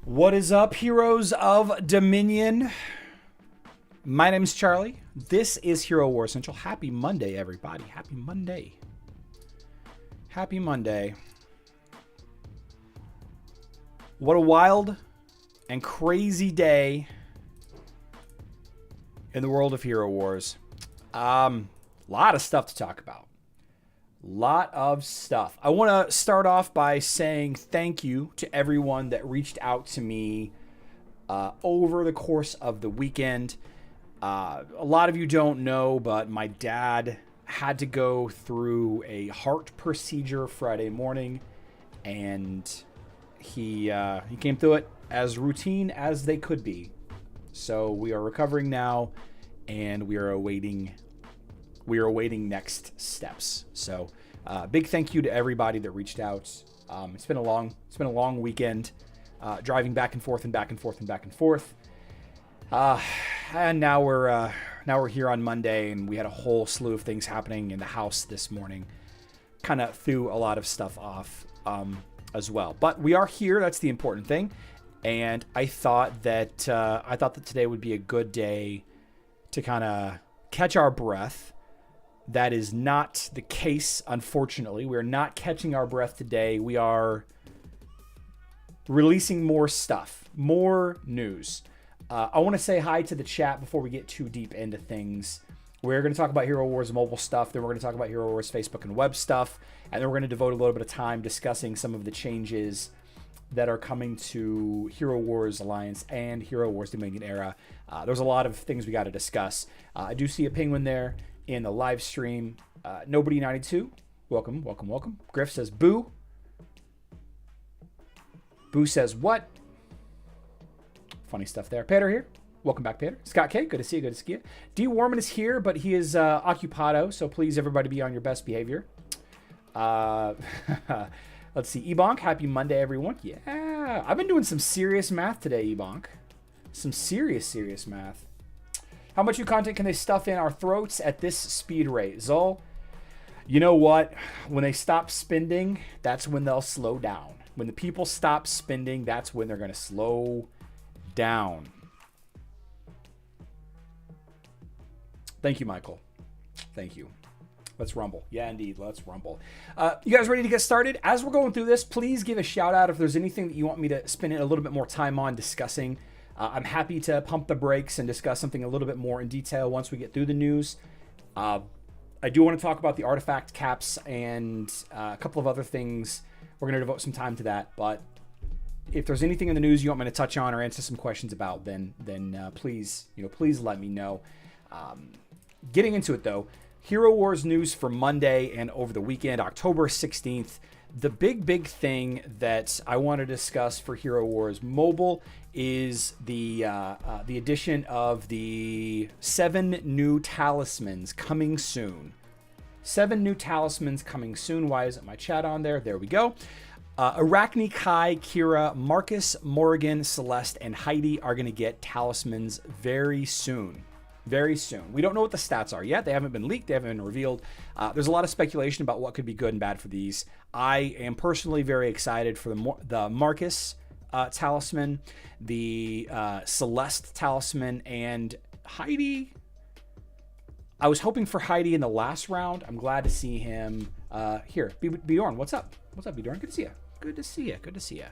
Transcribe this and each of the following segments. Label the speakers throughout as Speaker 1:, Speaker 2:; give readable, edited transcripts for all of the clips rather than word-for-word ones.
Speaker 1: What is up, heroes of Dominion? My name is Charlie. This is Hero War Central. Happy Monday, everybody. Happy Monday. Happy Monday. What a wild and crazy day in the world of Hero Wars. Lot of stuff to talk about. Lot of stuff. I want to start off by saying thank you to everyone that reached out to me over the course of the weekend. A lot of you don't know, but my dad had to go through a heart procedure Friday morning, and he came through it as routine as they could be. So we are recovering now, and we are awaiting next steps. So big thank you to everybody that reached out. It's been a long weekend, driving back and forth. And now we're here on Monday, and we had a whole slew of things happening in the house this morning. Kind of threw a lot of stuff off as well. But we are here. That's the important thing. And I thought that today would be a good day to kind of catch our breath. That is not the case, unfortunately. We're not catching our breath today. We are releasing more stuff, more news. I want to say hi to the chat before we get too deep into things. We're going to talk about Hero Wars mobile stuff. Then we're going to talk about Hero Wars Facebook and web stuff. And then we're going to devote a little bit of time discussing some of the changes that are coming to Hero Wars Alliance and Hero Wars Dominion era. There's a lot of things we got to discuss. I do see a penguin there in the live stream. Nobody92, welcome. Griff says boo. Boo says what? Funny stuff there. Peter here. Welcome back, Peter. Scott K, good to see you. D. Warman is here, but he is occupado, so please, everybody, be on your best behavior. Let's see. Ebonk, happy Monday, everyone. Yeah, I've been doing some serious math today, Ebonk. Some serious math. How much new content can they stuff in our throats at this speed rate? Zol, you know what? When they stop spending, that's when they'll slow down. When the people stop spending, that's when they're going to slow down. Thank you, Michael. Thank you. Let's rumble. Yeah, indeed. Let's rumble. You guys ready to get started? As we're going through this, please give a shout out if there's anything that you want me to spend a little bit more time on discussing. I'm happy to pump the brakes and discuss something a little bit more in detail once we get through the news. I do want to talk about the artifact caps and a couple of other things. We're going to devote some time to that. But if there's anything in the news you want me to touch on or answer some questions about, then please let me know. Getting into it though, Hero Wars news for Monday and over the weekend, October 16th. The big thing that I want to discuss for Hero Wars Mobile is the addition of the 7 new talismans coming soon. 7 new talismans coming soon. Why isn't my chat on there? There we go. Arachne, Kai, Keira, Marcus, Morrigan, Celeste, and Heidi are going to get talismans very soon. Very soon. We don't know what the stats are yet. They haven't been leaked. They haven't been revealed. There's a lot of speculation about what could be good and bad for these. I am personally very excited for the Marcus talisman, the Celeste talisman, and Heidi. I was hoping for Heidi in the last round. I'm glad to see him here. Bjorn, what's up? What's up, Bjorn? Good to see you.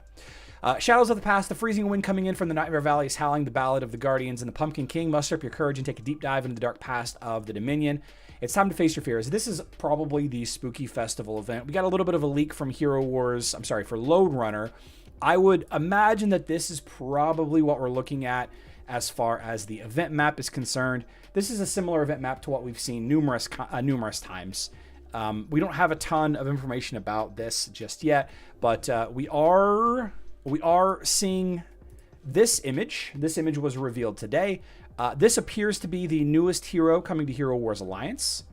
Speaker 1: Shadows of the Past, the freezing wind coming in from the Nightmare Valley is howling. The Ballad of the Guardians and the Pumpkin King. Muster up your courage and take a deep dive into the dark past of the Dominion. It's time to face your fears. This is probably the spooky festival event. We got a little bit of a leak from for Lode Runner. I would imagine that this is probably what we're looking at as far as the event map is concerned. This is a similar event map to what we've seen numerous times. We don't have a ton of information about this just yet, but we are seeing this image. This image was revealed today. This appears to be the newest hero coming to Hero Wars Alliance.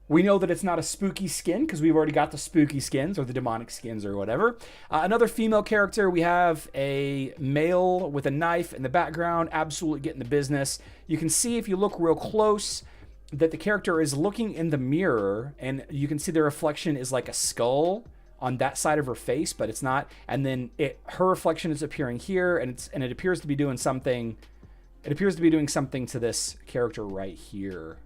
Speaker 1: We know that it's not a spooky skin because we've already got the spooky skins or the demonic skins or whatever. Another female character, we have a male with a knife in the background, absolutely getting the business. You can see if you look real close that the character is looking in the mirror, and you can see the reflection is like a skull on that side of her face, but it's not. And then her reflection is appearing here, and it appears to be doing something. It appears to be doing something to this character right here.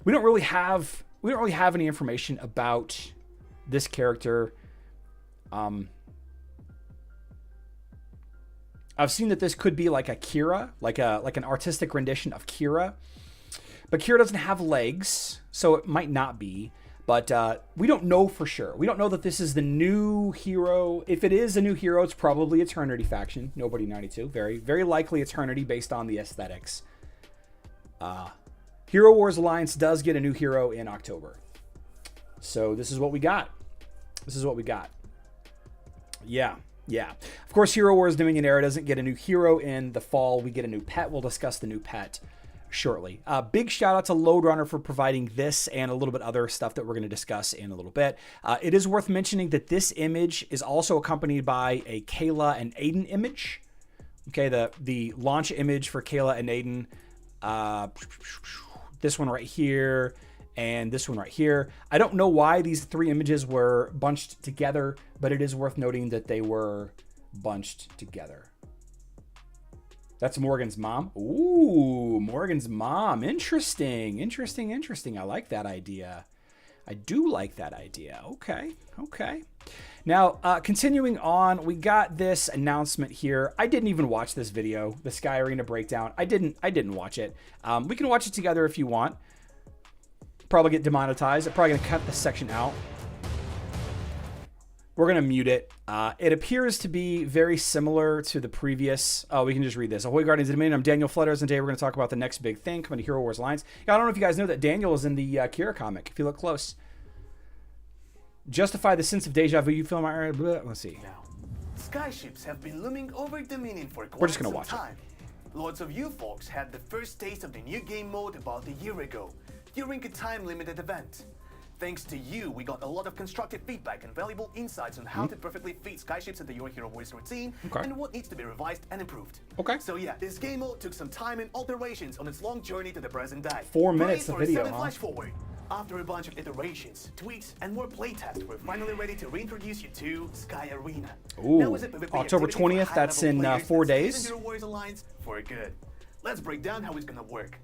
Speaker 1: We don't really have any information about this character. I've seen that this could be like a Keira, like an artistic rendition of Keira. But Keira doesn't have legs, so it might not be. But we don't know for sure. We don't know that this is the new hero. If it is a new hero, it's probably Eternity faction. Nobody 92. Very, very likely Eternity based on the aesthetics. Hero Wars Alliance does get a new hero in October. So this is what we got. This is what we got. Yeah. Yeah. Of course, Hero Wars Dominion Era doesn't get a new hero in the fall. We get a new pet. We'll discuss the new pet shortly. Big shout out to Loadrunner for providing this and a little bit other stuff that we're going to discuss in a little bit. It is worth mentioning that this image is also accompanied by a Kayla and Aiden image. Okay, the launch image for Kayla and Aiden. This one right here and this one right here. I don't know why these three images were bunched together, but it is worth noting that they were bunched together. That's Morgan's mom. Ooh, Morgan's mom. Interesting, interesting, interesting. I like that idea. I do like that idea. Okay, okay. Now, continuing on, we got this announcement here. I didn't even watch this video, the Sky Arena breakdown. I didn't watch it. We can watch it together if you want. Probably get demonetized. I'm probably gonna cut this section out. We're going to mute it. It appears to be very similar to the previous. Oh, we can just read this. Ahoy Guardians of Dominion. I'm Daniel Flutters, and today we're going to talk about the next big thing coming to Hero Wars Alliance. I don't know if you guys know that Daniel is in the Keira comic, if you look close. Justify the sense of deja vu you feel. Let's see.
Speaker 2: Now, skyships have been looming over Dominion for quite
Speaker 1: We're just going to
Speaker 2: some
Speaker 1: watch
Speaker 2: time. Lots of you folks had the first taste of the new game mode about a year ago, during a time-limited event. Thanks to you, we got a lot of constructive feedback and valuable insights on how to perfectly fit skyships into your Hero Wars routine and what needs to be revised and improved.
Speaker 1: Okay.
Speaker 2: So yeah, this game mode took some time and alterations on its long journey to the present day.
Speaker 1: 4 minutes of
Speaker 2: Ready for a
Speaker 1: video,
Speaker 2: sudden
Speaker 1: huh?
Speaker 2: flash forward. After a bunch of iterations, tweaks, and more playtests, we're finally ready to reintroduce you to Sky Arena.
Speaker 1: Ooh,
Speaker 2: Now is a PvP
Speaker 1: October
Speaker 2: activity for
Speaker 1: 20th, that's in
Speaker 2: high-level
Speaker 1: 4
Speaker 2: players
Speaker 1: days.
Speaker 2: that's in Hero Wars Alliance for good. Let's break down how it's gonna work.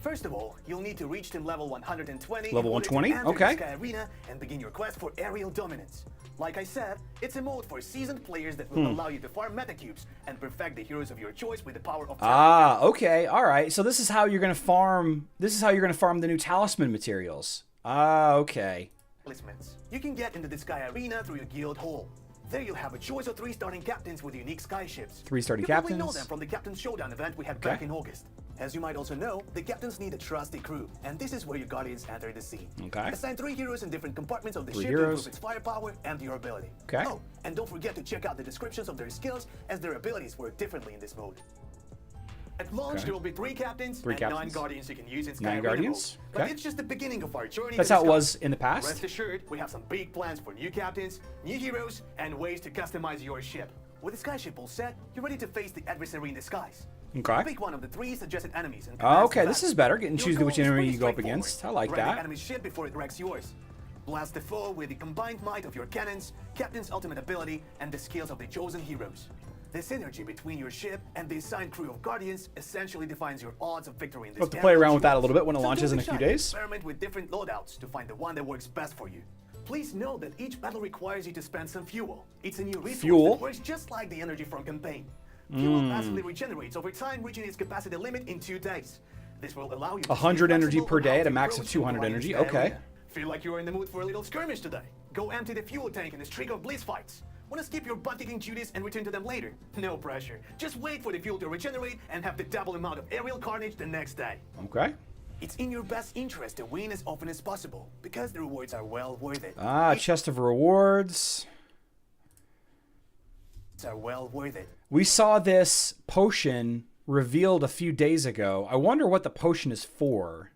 Speaker 2: First of all, you'll need to reach team level 120.
Speaker 1: Level 120?
Speaker 2: In order to enter
Speaker 1: Okay.
Speaker 2: the Sky Arena and begin your quest for aerial dominance. Like I said, it's a mode for seasoned players that will allow you to farm meta cubes and perfect the heroes of your choice with the power of
Speaker 1: Ah, okay, all right. So this is how you're gonna farm. This is how you're gonna farm the new talisman materials. Ah, okay.
Speaker 2: talismans. You can get into the Sky Arena through your guild hall. There you'll have a choice of 3 starting captains with unique skyships.
Speaker 1: 3 starting
Speaker 2: You probably
Speaker 1: captains.
Speaker 2: know them from the Captain Showdown event we had back in August. As you might also know, the captains need a trusty crew, and this is where your guardians enter the scene.
Speaker 1: Okay.
Speaker 2: Assign 3 heroes in different compartments of the
Speaker 1: 3
Speaker 2: ship
Speaker 1: heroes.
Speaker 2: to improve its firepower and durability.
Speaker 1: Okay.
Speaker 2: Oh, and don't forget to check out the descriptions of their skills, as their abilities work differently in this mode. At launch, there will be 3 captains
Speaker 1: 3
Speaker 2: and
Speaker 1: captains.
Speaker 2: 9 guardians you can use in Sky
Speaker 1: 9
Speaker 2: Arena
Speaker 1: guardians?
Speaker 2: mode. But
Speaker 1: Okay.
Speaker 2: it's just the beginning of our journey.
Speaker 1: That's
Speaker 2: to
Speaker 1: how it
Speaker 2: the
Speaker 1: was
Speaker 2: sky.
Speaker 1: in the past?
Speaker 2: Rest assured, we have some big plans for new captains, new heroes, and ways to customize your ship. With the skyship all set, you're ready to face the adversary in the skies.
Speaker 1: Okay.
Speaker 2: Pick one of the 3 suggested enemies and
Speaker 1: Oh,
Speaker 2: commence
Speaker 1: okay,
Speaker 2: the
Speaker 1: this
Speaker 2: battle.
Speaker 1: is better. Get and
Speaker 2: Your
Speaker 1: choose
Speaker 2: goal
Speaker 1: which
Speaker 2: is
Speaker 1: enemy
Speaker 2: pretty
Speaker 1: you go up
Speaker 2: straightforward.
Speaker 1: against. I like
Speaker 2: Wreck the
Speaker 1: that.
Speaker 2: enemy's ship before it wrecks yours. Blast the foe with the combined might of your cannons, captain's ultimate ability, and the skills of the chosen heroes. The synergy between your ship and the assigned crew of guardians essentially defines your odds of victory in this
Speaker 1: We'll have to
Speaker 2: game.
Speaker 1: play around with that a little bit when it
Speaker 2: So
Speaker 1: launches
Speaker 2: don't
Speaker 1: in
Speaker 2: be
Speaker 1: a few
Speaker 2: shy.
Speaker 1: days.
Speaker 2: Experiment with different loadouts to find the one that works best for you. Please know that each battle requires you to spend some fuel. It's a new resource
Speaker 1: Fuel?
Speaker 2: that works just like the energy from campaign. Fuel passively regenerates over time, reaching its capacity limit in 2 days. This will allow you to
Speaker 1: 100
Speaker 2: stay
Speaker 1: energy
Speaker 2: flexible
Speaker 1: per
Speaker 2: on
Speaker 1: day
Speaker 2: how
Speaker 1: at a
Speaker 2: to
Speaker 1: max of
Speaker 2: approach
Speaker 1: 200
Speaker 2: your
Speaker 1: energy.
Speaker 2: client's
Speaker 1: Okay.
Speaker 2: area. Feel like you're in the mood for a little skirmish today? Go empty the fuel tank in a streak of bliss fights. Want to skip your butt-kicking duties and return to them later? No pressure. Just wait for the fuel to regenerate and have the double amount of aerial carnage the next day.
Speaker 1: Okay.
Speaker 2: It's in your best interest to win as often as possible, because the rewards are well worth it.
Speaker 1: Ah, chest of rewards.
Speaker 2: Are well worth it.
Speaker 1: We saw this potion revealed a few days ago. I wonder what the potion is for.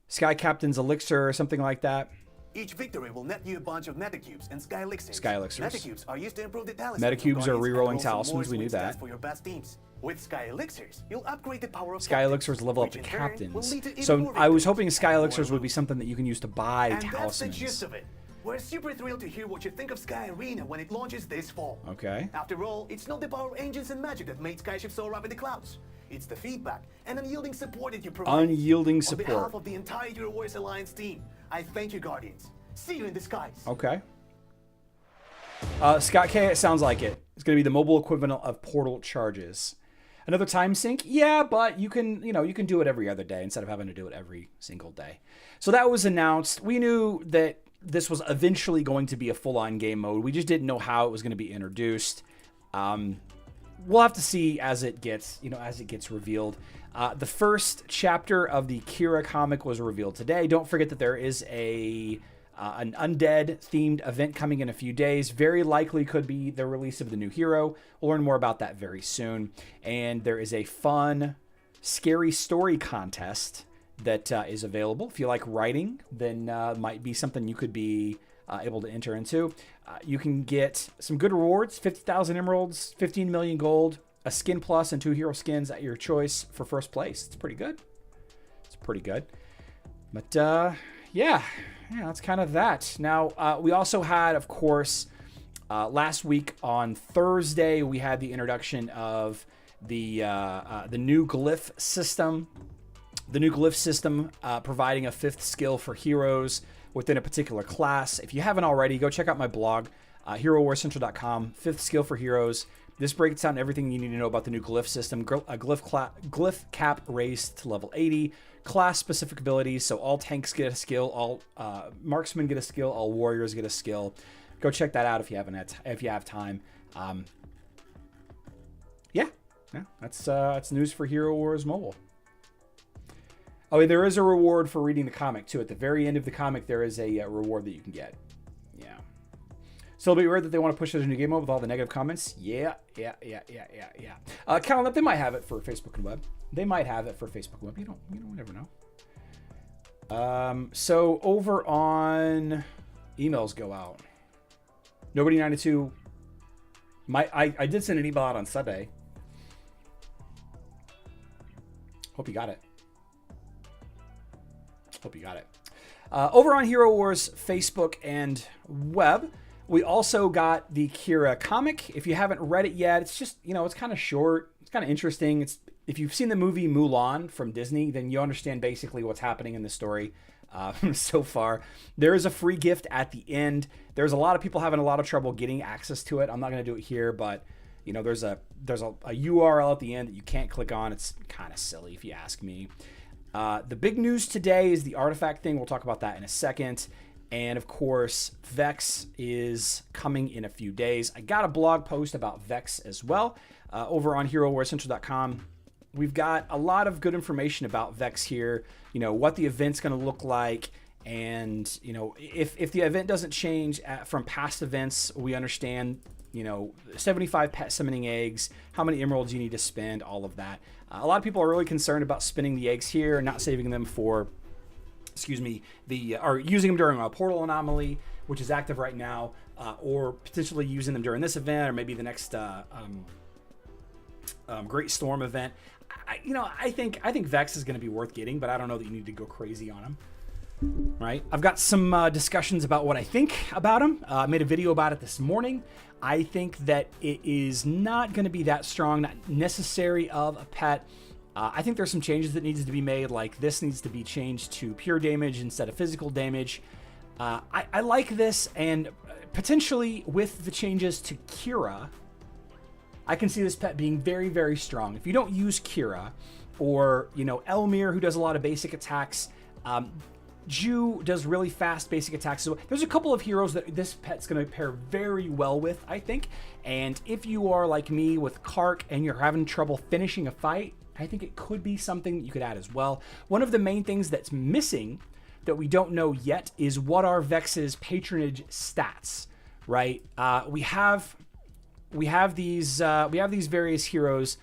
Speaker 1: Sky Captain's Elixir or something like that.
Speaker 2: Each victory will net you a bunch of metacubes and sky elixirs.
Speaker 1: Sky elixirs.
Speaker 2: Metacubes are used to improve the talisman.
Speaker 1: Metacubes are re-rolling
Speaker 2: and also more
Speaker 1: talismans, we knew
Speaker 2: swing
Speaker 1: that.
Speaker 2: stats for your best teams. With sky elixirs, you'll upgrade the power of
Speaker 1: Sky
Speaker 2: captains,
Speaker 1: Elixirs level up
Speaker 2: which
Speaker 1: the
Speaker 2: in turn will
Speaker 1: captains.
Speaker 2: lead to even
Speaker 1: So
Speaker 2: more
Speaker 1: I was
Speaker 2: victories
Speaker 1: hoping Sky
Speaker 2: and more
Speaker 1: Elixirs would be
Speaker 2: loot.
Speaker 1: something that you can use to buy
Speaker 2: And that's the gist
Speaker 1: talismans.
Speaker 2: of it. We're super thrilled to hear what you think of Sky Arena when it launches this fall.
Speaker 1: Okay.
Speaker 2: After all, it's not the power engines and magic that made Skyship soar up in the clouds. It's the feedback and unyielding support that you provide.
Speaker 1: Unyielding
Speaker 2: On
Speaker 1: support.
Speaker 2: behalf of the entire Hero Wars Alliance team, I thank you, Guardians. See you in the skies.
Speaker 1: Okay. Scott K, it sounds like it. It's going to be the mobile equivalent of portal charges. Another time sink? Yeah, but you can do it every other day instead of having to do it every single day. So that was announced. We knew that this was eventually going to be a full-on game mode. We just didn't know how it was going to be introduced. We'll have to see as it gets revealed. The first chapter of the Keira comic was revealed today. Don't forget that there is an undead themed event coming in a few days. Very likely could be the release of the new hero. We'll learn more about that very soon. And there is a fun, scary story contest that is available. If you like writing, then might be something you could be able to enter into. You can get some good rewards, 50,000 emeralds, 15 million gold, a skin plus, and 2 hero skins at your choice for first place. It's pretty good. It's pretty good. But yeah, that's kind of that. Now, we also had, of course, last week on Thursday, we had the introduction of the new glyph system. The new glyph system providing a 5th skill for heroes within a particular class. If you haven't already, go check out my blog, herowarcentral.com, 5th skill for heroes. This breaks down everything you need to know about the new glyph system. A glyph cap raised to level 80. Class-specific abilities, so all tanks get a skill, all marksmen get a skill, all warriors get a skill. Go check that out if you have time. Yeah, that's news for Hero Wars Mobile. Oh, there is a reward for reading the comic too. At the very end of the comic, there is a reward that you can get. Yeah. So it'll be weird that they want to push it as a new game mode with all the negative comments. Yeah. Count up, they might have it for Facebook and web. They might have it for Facebook and web. You never know. So over on emails go out. Nobody 92. I did send an email out on Sunday. Hope you got it. Over on Hero Wars Facebook and web, we also got the Keira comic. If you haven't read it yet, it's just, it's kind of short. It's kind of interesting. If you've seen the movie Mulan from Disney, then you understand basically what's happening in the story so far. There is a free gift at the end. There's a lot of people having a lot of trouble getting access to it. I'm not going to do it here, but there's a URL at the end that you can't click on. It's kind of silly if you ask me. The big news today is the artifact thing. We'll talk about that in a second. And of course, Vex is coming in a few days. I got a blog post about Vex as well over on herowarcentral.com. We've got a lot of good information about Vex here, what the event's going to look like. And, if the event doesn't change from past events, we understand, 75 pet summoning eggs, how many emeralds you need to spend, all of that. A lot of people are really concerned about spinning the eggs here and not saving them for, or using them during a portal anomaly, which is active right now, or potentially using them during this event or maybe the next Great Storm event. I think Vex is going to be worth getting, but I don't know that you need to go crazy on them. Right? I've got some discussions about what I think about them. I made a video about it this morning. I think that it is not going to be that strong, not necessary of a pet. I think there's some changes that needs to be made, like this needs to be changed to pure damage instead of physical damage. I like this, and potentially with the changes to Keira, I can see this pet being very, very strong. If you don't use Keira, or Elmir, who does a lot of basic attacks, Ju does really fast basic attacks. So there's a couple of heroes that this pet's going to pair very well with, I think. And if you are like me with Kark and you're having trouble finishing a fight, I think it could be something that you could add as well. One of the main things that's missing that we don't know yet is what are Vex's patronage stats, right? We have these various heroes.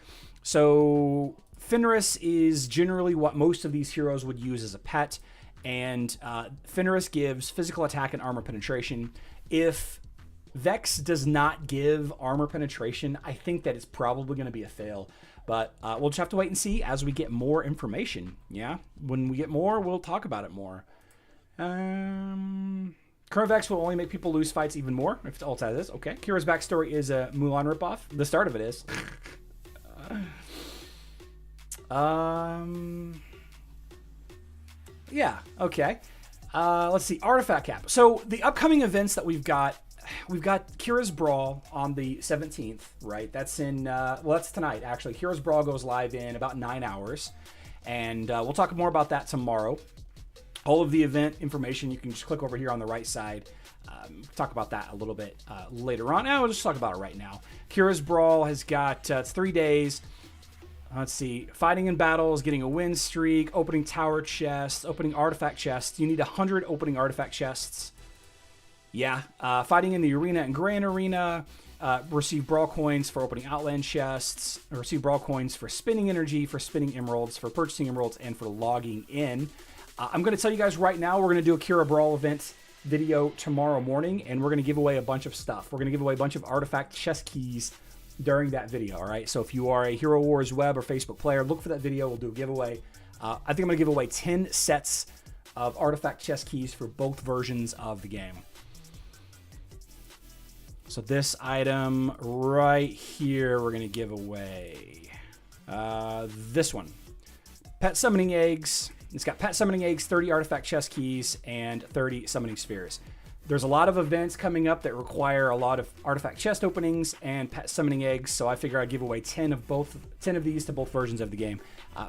Speaker 1: So Fenris is generally what most of these heroes would use as a pet. And Fenris gives physical attack and armor penetration. If Vex does not give armor penetration, I think that it's probably going to be a fail. But we'll just have to wait and see as we get more information. Yeah, when we get more, we'll talk about it more. Current Vex will only make people lose fights even more. If it's alt as is. Okay. Keira's backstory is a Mulan ripoff. The start of it is. Yeah. Okay. Let's see. Artifact cap. So the upcoming events that we've got Keira's Brawl on the 17th, right? That's in, well, that's tonight, actually. Keira's Brawl goes live in about 9 hours. And we'll talk more about that tomorrow. All of the event information, you can just click over here on the right side. Talk about that a little bit later on. We'll just talk about it right now. Keira's Brawl has got, it's 3 days. Let's see. Fighting in battles, getting a win streak, opening tower chests, opening artifact chests. You need 100 opening artifact chests. Yeah. Fighting in the arena and grand arena. Receive brawl coins for opening outland chests. Receive brawl coins for spinning energy, for spinning emeralds, for purchasing emeralds, and for logging in. I'm going to tell you guys right now, we're going to do a Keira Brawl event video tomorrow morning, and we're going to give away a bunch of stuff. We're going to give away a bunch of artifact chest keys during that video, all right? So if you are a Hero Wars web or Facebook player, look for that video. We'll do a giveaway. I think I'm going to give away 10 sets of artifact chest keys for both versions of the game. So this item right here, we're going to give away this one. Pet Summoning Eggs. It's got Pet Summoning Eggs, 30 artifact chest keys, and 30 Summoning Spheres. There's a lot of events coming up that require a lot of artifact chest openings and Pet Summoning Eggs, so I figure I'd give away 10 of these to both versions of the game.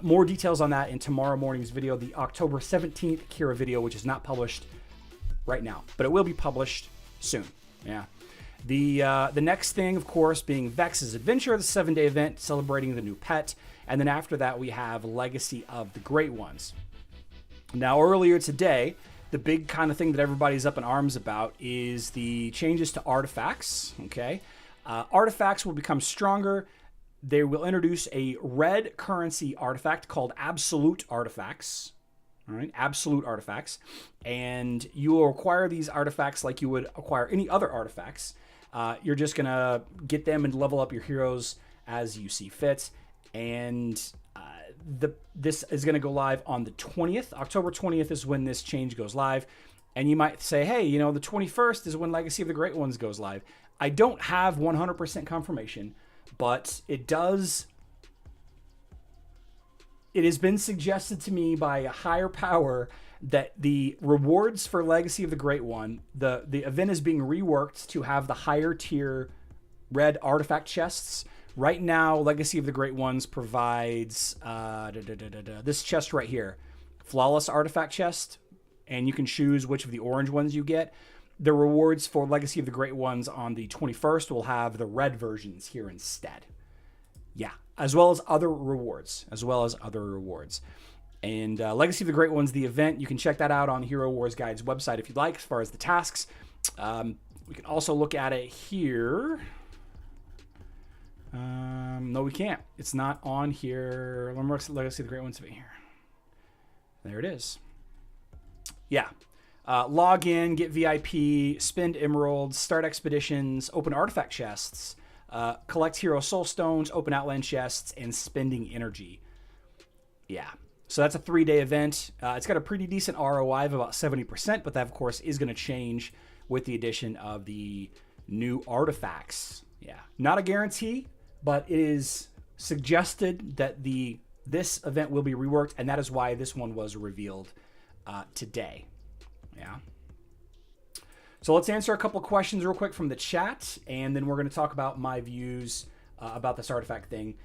Speaker 1: More details on that in tomorrow morning's video, the October 17th Keira video, which is not published right now, but it will be published soon. Yeah. The next thing, of course, being Vex's Adventure, the 7-day event celebrating the new pet. And then after that, we have Legacy of the Great Ones. Now, earlier today, the big kind of thing that everybody's up in arms about is the changes to artifacts, okay? Artifacts will become stronger. They will introduce a red currency artifact called Absolute Artifacts. All right, Absolute Artifacts. And you will acquire these artifacts like you would acquire any other artifacts. You're just going to get them and level up your heroes as you see fit. And this is going to go live on the 20th. October 20th is when this change goes live. And you might say, hey, you know, the 21st is when Legacy of the Great Ones goes live. I don't have 100% confirmation, but it has been suggested to me by a higher power that the rewards for Legacy of the Great One, the event is being reworked to have the higher tier red artifact chests. Right now, Legacy of the Great Ones provides this chest right here, Flawless Artifact Chest, and you can choose which of the orange ones you get. The rewards for Legacy of the Great Ones on the 21st will have the red versions here instead. Yeah, as well as other rewards. And Legacy of the Great Ones, the event, you can check that out on Hero Wars Guide's website if you'd like, as far as the tasks. We can also look at it here. No, we can't. It's not on here. Legacy of the Great Ones over here. There it is. Yeah. Log in, get VIP, spend emeralds, start expeditions, open artifact chests, collect hero soul stones, open outland chests, and spending energy. Yeah. So that's a 3-day event. It's got a pretty decent ROI of about 70%, but that, of course, is going to change with the addition of the new artifacts. Yeah. Not a guarantee, but it is suggested that this event will be reworked, and that is why this one was revealed today. Yeah. So let's answer a couple questions real quick from the chat, and then we're going to talk about my views about this artifact thing.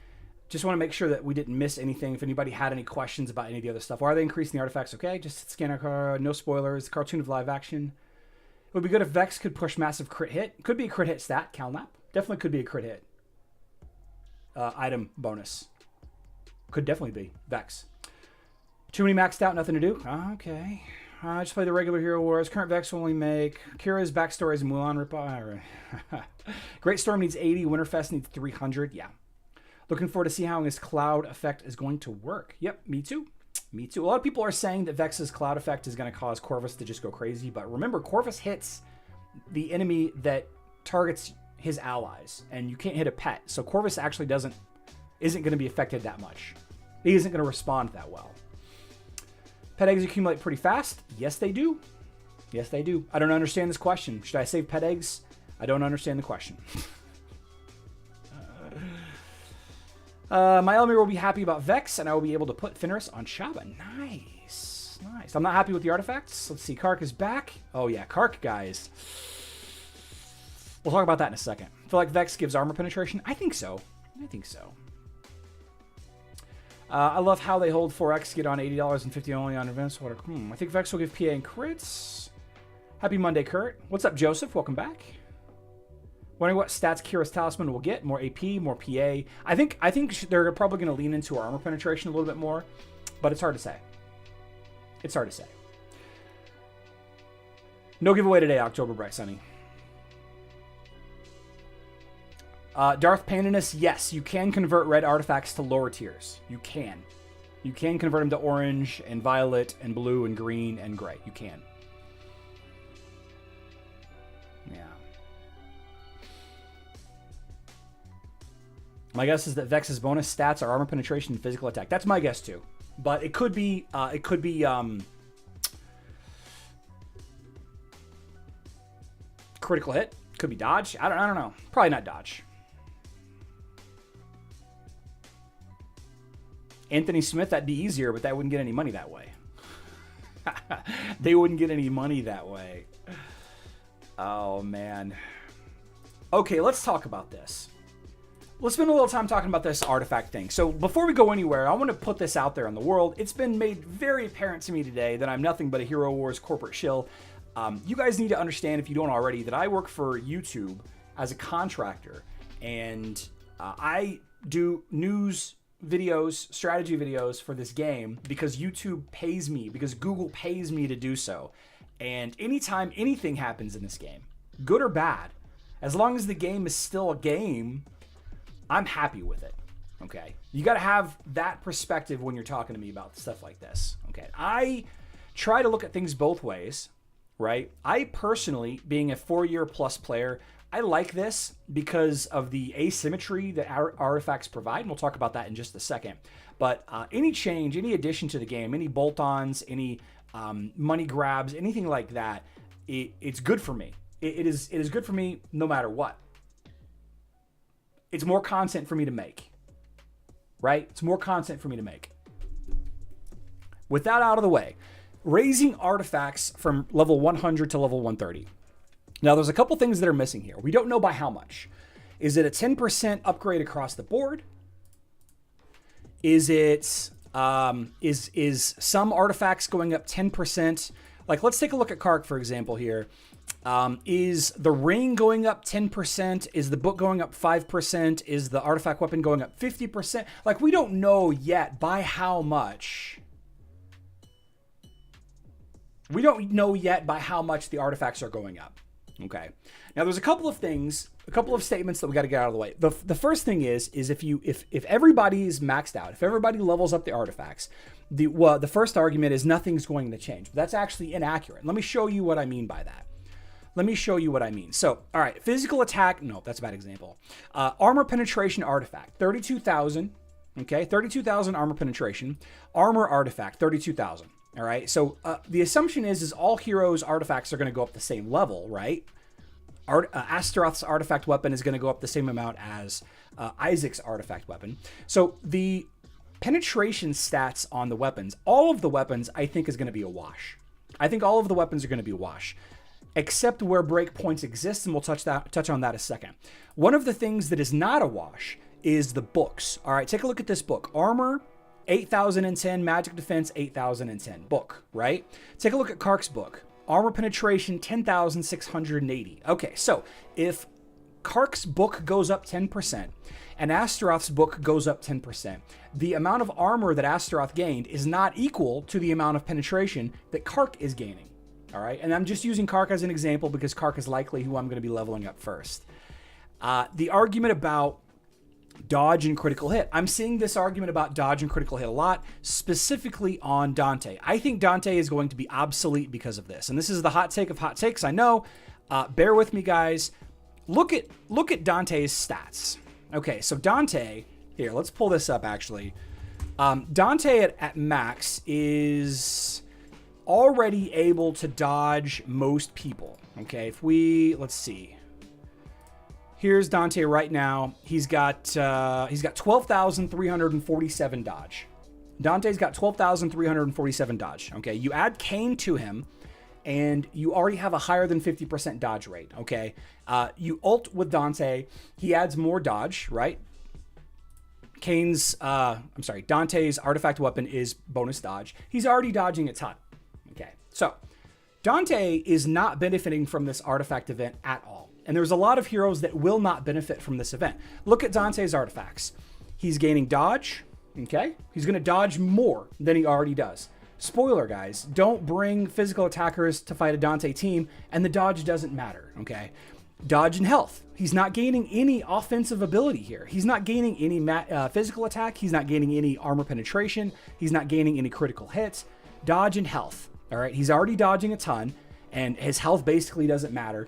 Speaker 1: Just want to make sure that we didn't miss anything. If anybody had any questions about any of the other stuff. Why are they increasing the artifacts? Okay, just scan our car. No spoilers. Cartoon of live action. It would be good if Vex could push massive crit hit. Could be a crit hit stat, Calnap. Definitely could be a crit hit. Item bonus. Could definitely be. Vex. Too many maxed out, nothing to do. Okay. Just play the regular Hero Wars. Current Vex will only make Keira's backstory is Mulan ripoff. Great Storm needs 80. Winterfest needs 300. Yeah. Looking forward to see how his cloud effect is going to work. Yep, me too. Me too. A lot of people are saying that Vex's cloud effect is going to cause Corvus to just go crazy. But remember, Corvus hits the enemy that targets his allies. And you can't hit a pet. So Corvus actually isn't going to be affected that much. He isn't going to respond that well. Pet eggs accumulate pretty fast. Yes, they do. Yes, they do. I don't understand this question. Should I save pet eggs? I don't understand the question. My Elmir will be happy about Vex, and I will be able to put Fenris on Shaba. Nice. Nice. I'm not happy with the artifacts. Let's see. Kark is back. Oh, yeah. Kark, guys. We'll talk about that in a second. I feel like Vex gives armor penetration. I think so. I think so. I love how they hold 4x, get on $80 and $50 only on events. I think Vex will give PA and crits. Happy Monday, Kurt. What's up, Joseph? Welcome back. Wondering what stats Keira's Talisman will get. More AP, more PA. I think they're probably going to lean into armor penetration a little bit more, but it's hard to say. It's hard to say. No giveaway today, October Bright Sunny. Darth Paninus, yes, you can convert red artifacts to lower tiers. You can. You can convert them to orange and violet and blue and green and gray. You can. Yeah. My guess is that Vex's bonus stats are armor penetration and physical attack. That's my guess too. But it could be critical hit. Could be dodge. I don't know. Probably not dodge. Anthony Smith, that'd be easier, but that wouldn't get any money that way. They wouldn't get any money that way. Oh, man. Okay, let's talk about this. Let's spend a little time talking about this artifact thing. So before we go anywhere, I want to put this out there in the world. It's been made very apparent to me today that I'm nothing but a Hero Wars corporate shill. You guys need to understand, if you don't already, that I work for YouTube as a contractor. And I do news videos, strategy videos for this game because YouTube pays me, because Google pays me to do so. And anytime anything happens in this game, good or bad, as long as the game is still a game, I'm happy with it. Okay. You got to have that perspective when you're talking to me about stuff like this. Okay. I try to look at things both ways, right? I personally, being a 4-year plus player, I like this because of the asymmetry that our artifacts provide, and we'll talk about that in just a second. But any change, any addition to the game, any bolt-ons, any money grabs, anything like that, it's good for me. It is good for me no matter what. It's more content for me to make, right? It's more content for me to make. With that out of the way, raising artifacts from level 100 to level 130. Now, there's a couple things that are missing here. We don't know by how much. Is it a 10% upgrade across the board? Is it is some artifacts going up 10%? Like, let's take a look at Kark, for example, here. Is the ring going up 10%? Is the book going up 5%? Is the artifact weapon going up 50%? Like, we don't know yet by how much. We don't know yet by how much the artifacts are going up. Okay. Now, there's a couple of things, a couple of statements that we got to get out of the way. The first thing is if everybody is maxed out, if everybody levels up the artifacts, the first argument is nothing's going to change. But that's actually inaccurate. Let me show you what I mean by that. Let me show you what I mean. So, all right, physical attack. No, that's a bad example. Armor penetration artifact, 32,000. Okay, 32,000 armor penetration. Armor artifact, 32,000. All right, so the assumption is all heroes' artifacts are going to go up the same level, right? Astaroth's artifact weapon is going to go up the same amount as Isaac's artifact weapon. So the penetration stats on the weapons, all of the weapons, I think is going to be a wash. I think all of the weapons are going to be a wash, except where breakpoints exist, and we'll touch on that a second. One of the things that is not a wash is the books. All right, take a look at this book. Armor, 8,010, magic defense, 8,010. Book, right? Take a look at Kark's book. Armor penetration, 10,680. Okay, so if Kark's book goes up 10% and Astaroth's book goes up 10%, the amount of armor that Astaroth gained is not equal to the amount of penetration that Kark is gaining. All right, and I'm just using Kark as an example because Kark is likely who I'm going to be leveling up first. The argument about dodge and critical hit. I'm seeing this argument about dodge and critical hit a lot, specifically on Dante. I think Dante is going to be obsolete because of this. And this is the hot take of hot takes, I know. Bear with me, guys. Look at Dante's stats. Okay, so Dante, here, let's pull this up, actually. Dante at max is already able to dodge most people. Okay, let's see. Here's Dante right now. He's got 12,347 dodge. Dante's got 12,347 dodge. Okay, you add Kane to him, and you already have a higher than 50% dodge rate. Okay, you ult with Dante. He adds more dodge, right? Dante's artifact weapon is bonus dodge. He's already dodging a ton. Okay, so Dante is not benefiting from this artifact event at all. And there's a lot of heroes that will not benefit from this event. Look at Dante's artifacts. He's gaining dodge, okay? He's going to dodge more than he already does. Spoiler, guys, don't bring physical attackers to fight a Dante team, and the dodge doesn't matter, okay? Dodge and health. He's not gaining any offensive ability here. He's not gaining any physical attack. He's not gaining any armor penetration. He's not gaining any critical hits. Dodge and health, all right? He's already dodging a ton, and his health basically doesn't matter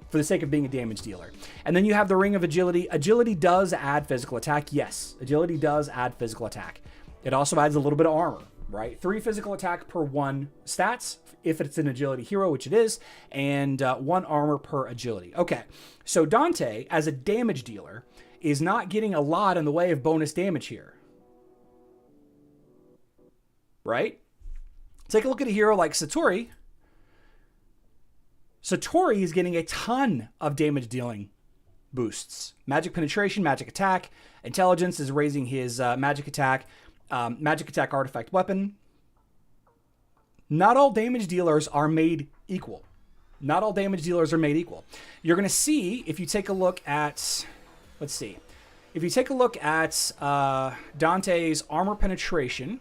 Speaker 1: for the sake of being a damage dealer. And then you have the Ring of Agility. Agility does add physical attack. Yes, agility does add physical attack. It also adds a little bit of armor, right? 3 physical attack per 1 stats, if it's an agility hero, which it is, and 1 armor per agility. Okay, so Dante, as a damage dealer, is not getting a lot in the way of bonus damage here, right? Take a look at a hero like Satori. Satori is getting a ton of damage dealing boosts. Magic penetration, magic attack. Intelligence is raising his magic attack. Magic attack artifact weapon. Not all damage dealers are made equal. Not all damage dealers are made equal. You're going to see, if you take a look at, let's see. If you take a look at Dante's armor penetration,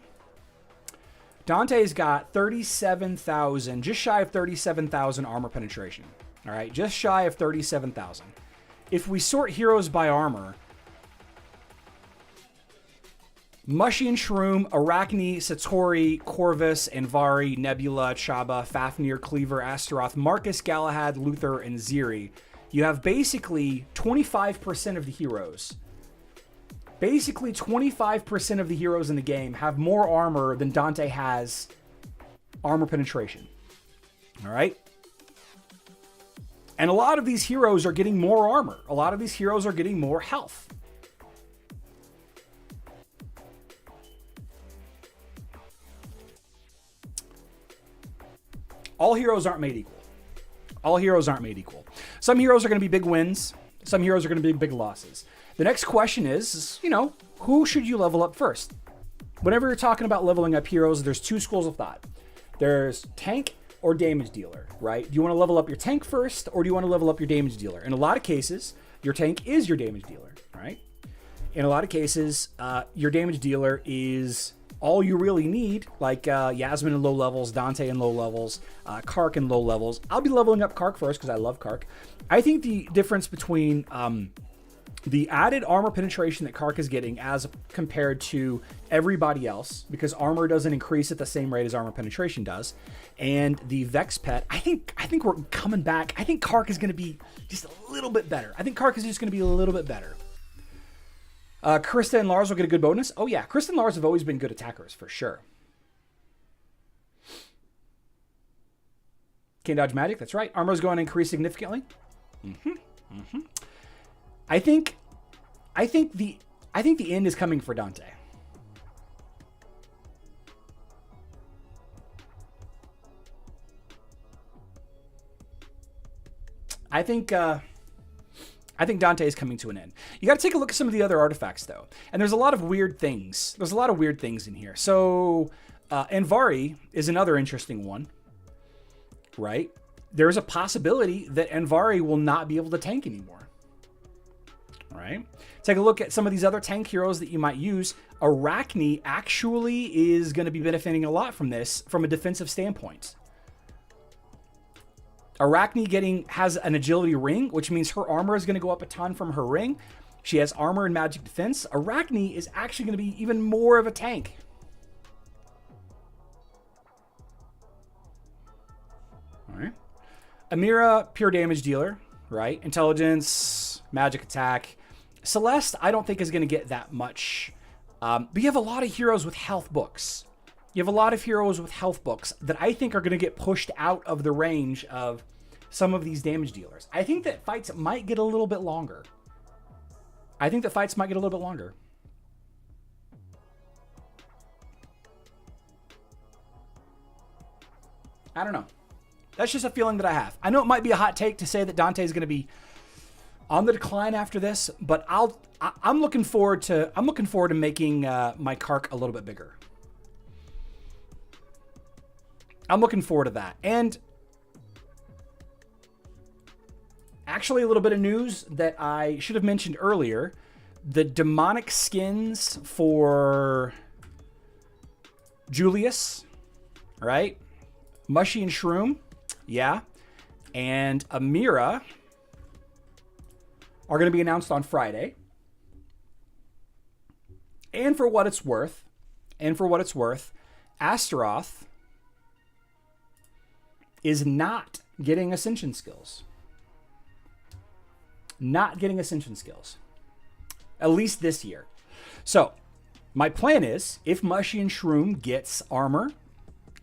Speaker 1: Dante's got 37,000, just shy of 37,000 armor penetration. All right, just shy of 37,000. If we sort heroes by armor, Mushy and Shroom, Arachne, Satori, Corvus, Anvari, Nebula, Chaba, Fafnir, Cleaver, Astaroth, Marcus, Galahad, Luther, and Ziri. You have basically 25% of the heroes. Basically 25% of the heroes in the game have more armor than Dante has armor penetration. All right? And a lot of these heroes are getting more armor. A lot of these heroes are getting more health. All heroes aren't made equal. All heroes aren't made equal. Some heroes are going to be big wins. Some heroes are going to be big losses. The next question is, who should you level up first? Whenever you're talking about leveling up heroes, there's 2 schools of thought. There's tank or damage dealer, right? Do you want to level up your tank first, or do you want to level up your damage dealer? In a lot of cases, your tank is your damage dealer, right? In a lot of cases, your damage dealer is all you really need, like Yasmin in low levels, Dante in low levels, Kark in low levels. I'll be leveling up Kark first because I love Kark. I think the difference between the added armor penetration that Kark is getting as compared to everybody else, because armor doesn't increase at the same rate as armor penetration does, and the Vex pet, I think we're coming back. I think Kark is going to be just a little bit better. I think Kark is just going to be a little bit better. Krista and Lars will get a good bonus. Oh yeah, Krista and Lars have always been good attackers for sure. Can't dodge magic. That's right. Armor is going to increase significantly. I think the end is coming for Dante. I think Dante is coming to an end. You got to take a look at some of the other artifacts, though. And there's a lot of weird things. There's a lot of weird things in here. So, Anvari is another interesting one, right? There's a possibility that Anvari will not be able to tank anymore, right? Take a look at some of these other tank heroes that you might use. Arachne actually is going to be benefiting a lot from this from a defensive standpoint. Arachne has an agility ring, which means her armor is going to go up a ton from her ring. She has armor and magic defense. Arachne is actually going to be even more of a tank. All right. Amira, pure damage dealer, right? Intelligence, magic attack. Celeste, I don't think is going to get that much. But you have a lot of heroes with health books. You have a lot of heroes with health books that I think are going to get pushed out of the range of some of these damage dealers. I think that fights might get a little bit longer. I don't know. That's just a feeling that I have. I know it might be a hot take to say that Dante is going to be on the decline after this, but I'm looking forward to making my Kark a little bit bigger. I'm looking forward to that. And actually, a little bit of news that I should have mentioned earlier: the demonic skins for Julius, right? Mushy and Shroom, yeah, and Amira are going to be announced on Friday. And for what it's worth, Astaroth is not getting Ascension skills. Not getting Ascension skills. At least this year. So, my plan is, if Mushy and Shroom gets armor,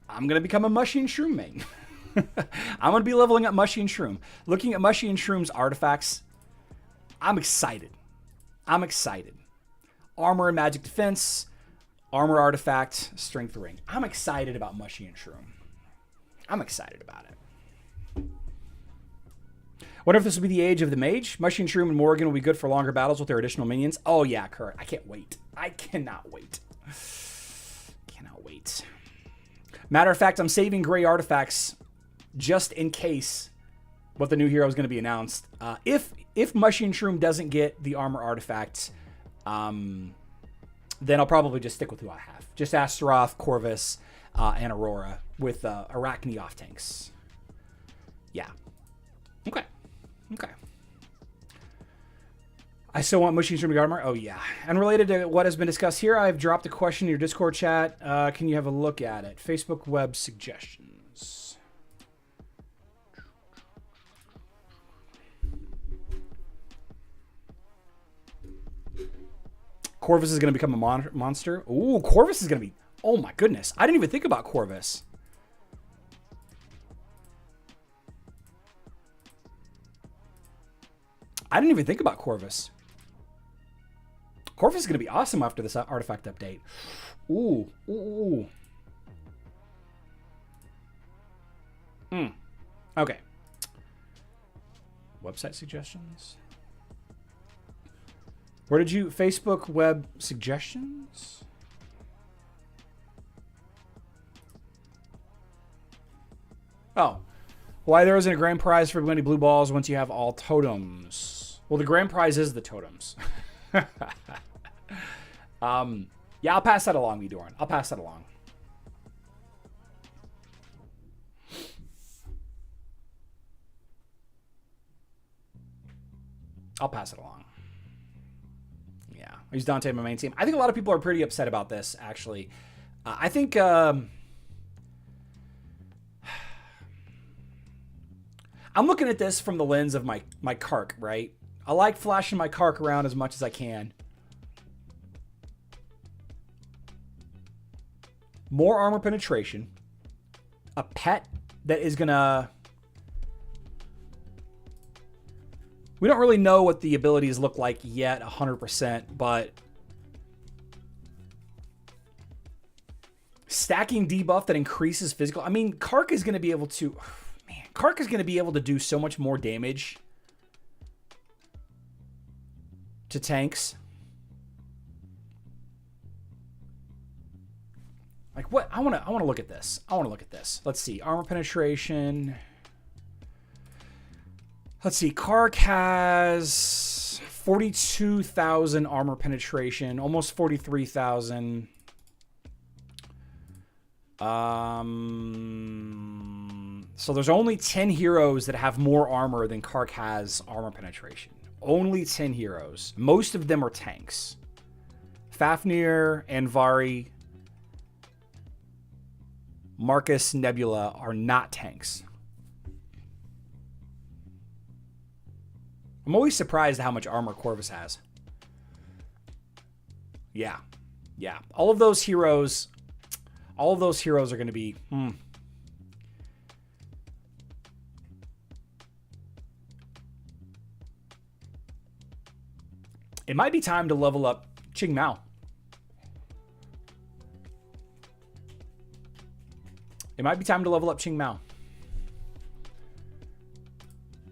Speaker 1: I'm going to become a Mushy and Shroom main. I'm going to be leveling up Mushy and Shroom. Looking at Mushy and Shroom's artifacts, I'm excited. Armor and magic defense, armor artifact, strength ring. I'm excited about Mushy and Shroom. I'm excited about it. Wonder if this will be the age of the mage. Mushy and Shroom and Morgan will be good for longer battles with their additional minions. Oh yeah, Kurt. I can't wait. I cannot wait. Matter of fact, I'm saving gray artifacts just in case what the new hero is going to be announced. If Mushy and Shroom doesn't get the armor artifact, then I'll probably just stick with who I have. Just Astaroth, Corvus, and Aurora with Arachne off tanks. Yeah. Okay. I still want Mushy and Shroom to get armor. Oh yeah. And related to what has been discussed here, I've dropped a question in your Discord chat. Can you have a look at it? Facebook web suggestions. Corvus is going to become a monster. Ooh, Corvus is going to be... Oh my goodness. I didn't even think about Corvus. Corvus is going to be awesome after this artifact update. Ooh. Okay. Website suggestions. Where did you... Facebook web suggestions? Oh. Why there isn't a grand prize for winning blue balls once you have all totems? Well, the grand prize is the totems. Yeah, I'll pass that along, Midorn. I'll pass that along. Yeah, I use Dante on my main team. I think a lot of people are pretty upset about this, actually. I think... I'm looking at this from the lens of my Kark, right? I like flashing my Kark around as much as I can. More armor penetration. A pet that is gonna... We don't really know what the abilities look like yet 100%, but... Stacking debuff that increases physical... I mean, Kark is gonna be able to... Kark is going to be able to do so much more damage to tanks. Like what? I want to look at this. Let's see. Armor penetration. Let's see. Kark has 42,000 armor penetration, almost 43,000. So there's only 10 heroes that have more armor than Kark has armor penetration. Only 10 heroes. Most of them are tanks. Fafnir, Anvari, Marcus, Nebula are not tanks. I'm always surprised at how much armor Corvus has. Yeah. All of those heroes All of those heroes are going to be... It might be time to level up Qing Mao. It might be time to level up Qing Mao.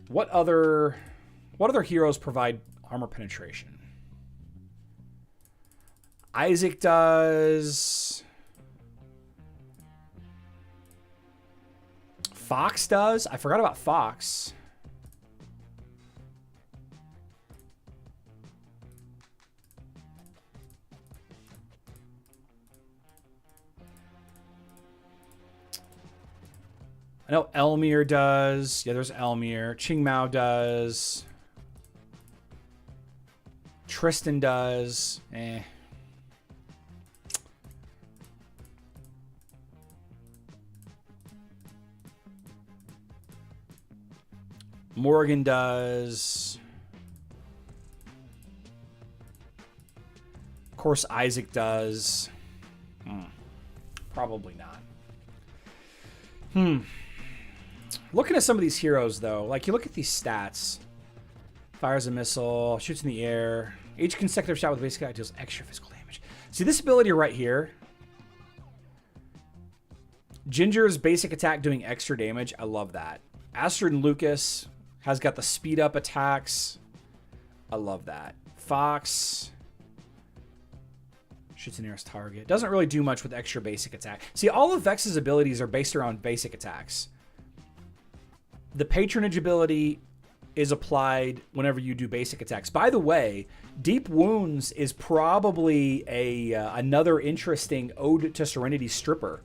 Speaker 1: What other heroes provide armor penetration? Isaac does. Fox does. I forgot about Fox. I know Elmir does. Yeah, there's Elmir. Qing Mao does. Tristan does. Morgan does. Of course, Isaac does. Probably not. Looking at some of these heroes, though, like you look at these stats. Fires a missile, shoots in the air. Each consecutive shot with basic attack deals extra physical damage. See this ability right here? Ginger's basic attack doing extra damage. I love that. Astrid and Lucas has got the speed up attacks. I love that. Fox shoots the nearest target. Doesn't really do much with extra basic attack. See, all of Vex's abilities are based around basic attacks. The patronage ability is applied whenever you do basic attacks. By the way, Deep Wounds is probably another interesting Ode to Serenity stripper.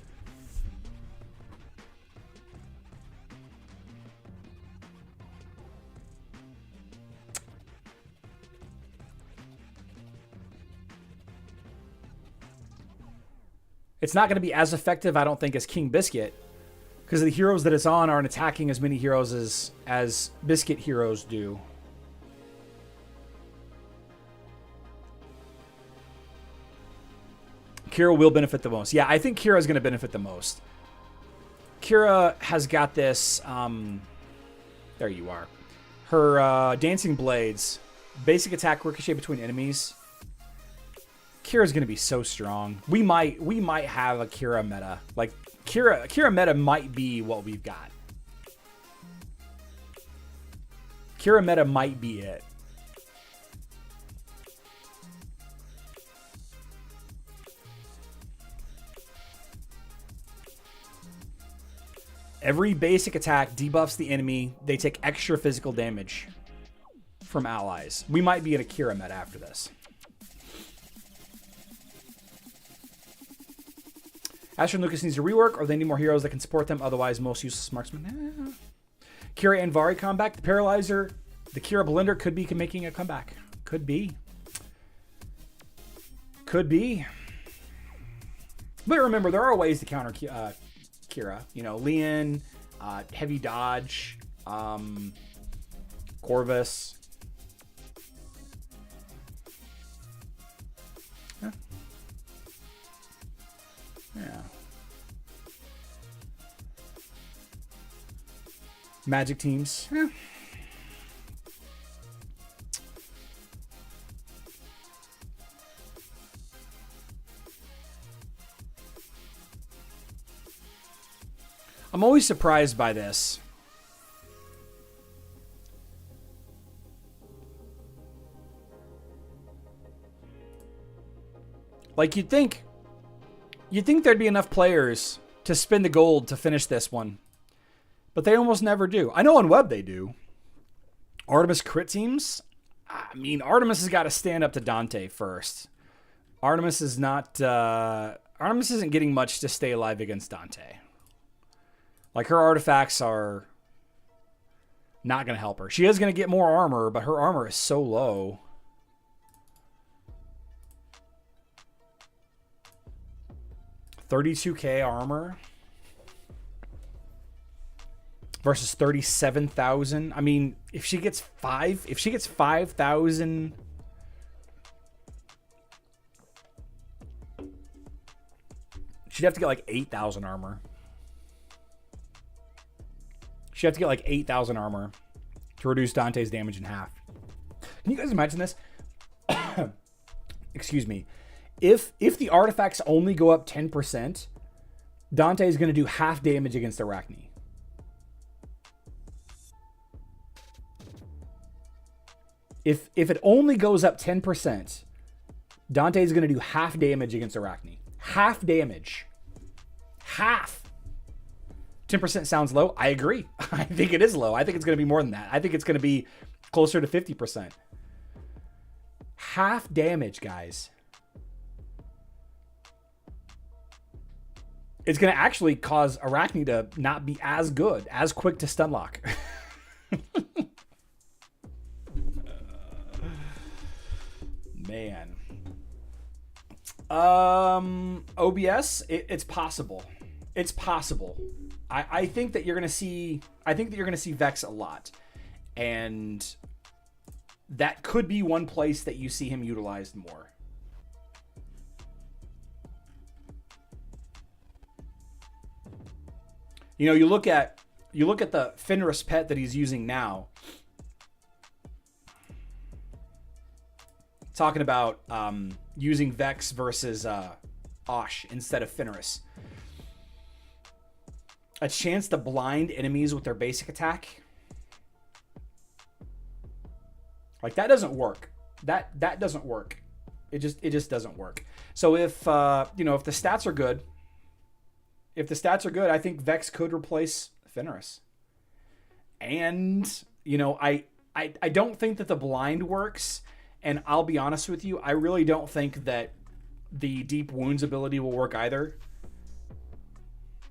Speaker 1: It's not going to be as effective, I don't think, as King Biscuit, because the heroes that it's on aren't attacking as many heroes as Biscuit heroes do. Keira will benefit the most. Yeah, I think Keira is going to benefit the most. Keira has got this... there you are. Her Dancing Blades. Basic attack ricochet between enemies. Kira's going to be so strong. We might have a Keira meta. Like, Keira meta might be what we've got. Keira meta might be it. Every basic attack debuffs the enemy. They take extra physical damage from allies. We might be in a Keira meta after this. Asher and Lucas needs to rework, or they need more heroes that can support them. Otherwise, most useless marksmen. Keira and Vari comeback. The Paralyzer, the Keira Blender could be making a comeback. Could be. Could be. But remember, there are ways to counter Keira. You know, Leon, Heavy Dodge, Corvus. Yeah. Magic teams. Yeah. I'm always surprised by this. Like you'd think there'd be enough players to spend the gold to finish this one. But they almost never do. I know on web they do. Artemis crit teams? I mean, Artemis has got to stand up to Dante first. Artemis is not... Artemis isn't getting much to stay alive against Dante. Like, her artifacts are not going to help her. She is going to get more armor, but her armor is so low. $32,000 armor versus 37,000. I mean, if she gets 5,000, She'd have to get like 8,000 armor. She'd have to get like 8,000 armor to reduce Dante's damage in half. Can you guys imagine this? Excuse me. If the artifacts only go up 10%, Dante is going to do half damage against Arachne. If it only goes up 10%, Dante is going to do half damage against Arachne. Half damage. Half. 10% sounds low. I agree. I think it is low. I think it's going to be more than that. I think it's going to be closer to 50%. Half damage, guys. It's going to actually cause Arachne to not be as good, as quick to stun lock. Man. OBS, it's possible. It's possible. I think that you're gonna see Vex a lot. And that could be one place that you see him utilized more. You know, you look at the Fenris pet that he's using now. Talking about using Vex versus Osh instead of Fenris. A chance to blind enemies with their basic attack. Like, that doesn't work. That doesn't work. It just doesn't work. So if if the stats are good, I think Vex could replace Fenris. And I don't think that the blind works. And I'll be honest with you, I really don't think that the deep wounds ability will work either.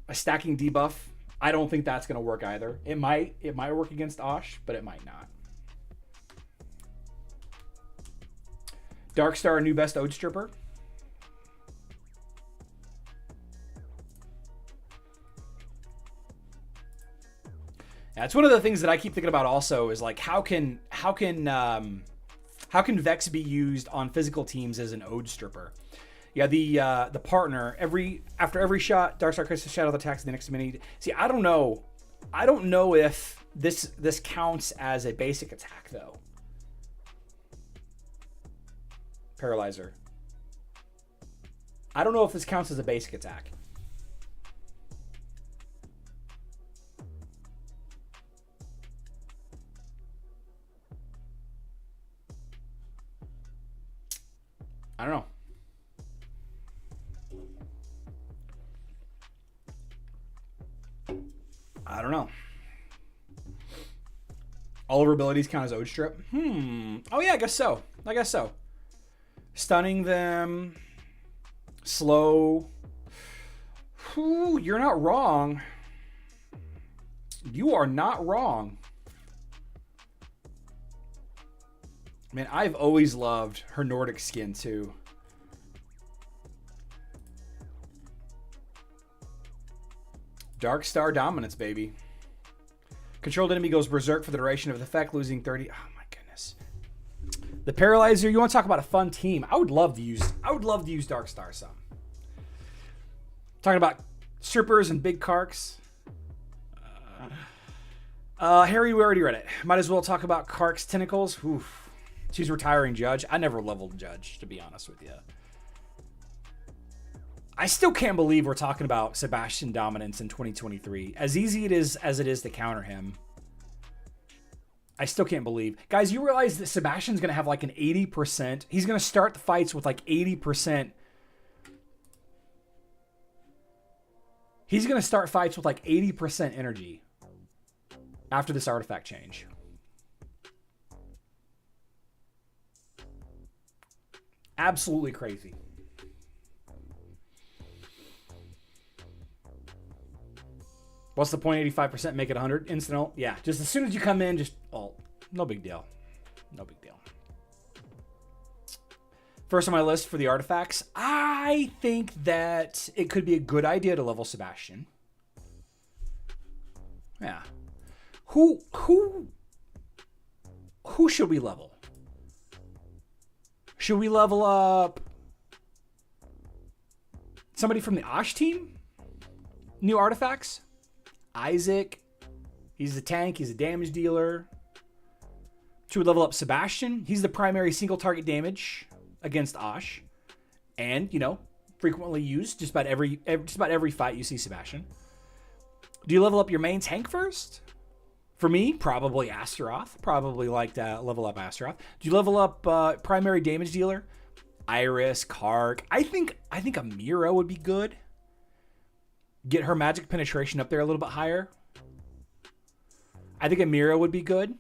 Speaker 1: A stacking debuff, I don't think that's going to work either. It might work against Osh, but it might not. Darkstar, new best Ode Stripper. That's one of the things that I keep thinking about also is like how can Vex be used on physical teams as an Ode Stripper? Yeah, the partner, after every shot, Darkstar Crystal Shadow attacks the next minute. See, I don't know if this counts as a basic attack though. Paralyzer. I don't know if this counts as a basic attack. I don't know. I don't know. All of her abilities count as Ode Strip? Oh yeah, I guess so. Stunning them. Slow. You're not wrong. You are not wrong. Man, I've always loved her Nordic skin too. Darkstar dominance, baby. Controlled enemy goes berserk for the duration of the effect, losing 30. Oh my goodness. The Paralyzer, you want to talk about a fun team? I would love to use Darkstar some. Talking about strippers and big Karks. Harry, we already read it. Might as well talk about Kark's tentacles. Oof. She's retiring Judge. I never leveled Judge, to be honest with you. I still can't believe we're talking about Sebastian dominance in 2023. As easy as it is to counter him, I still can't believe. Guys, you realize that Sebastian's going to have like an 80%. He's going to start the fights with like 80%. He's going to start fights with like 80% energy after this artifact change. Absolutely crazy. What's the point? 85%, make it 100. Instant. Yeah, just as soon as you come in, just no big deal. No big deal. First on my list for the artifacts, I think that it could be a good idea to level Sebastian. Yeah. Who should we level? Should we level up Somebody from the Osh team? New artifacts? Isaac. He's a tank. He's a damage dealer. Should we level up Sebastian? He's the primary single target damage against Osh. And, you know, frequently used just about every fight you see Sebastian. Do you level up your main tank first? For me, probably Astaroth. Probably like to level up Astaroth. Do you level up primary damage dealer? Iris, Kark. I think Amira would be good. Get her magic penetration up there a little bit higher. I think Amira would be good.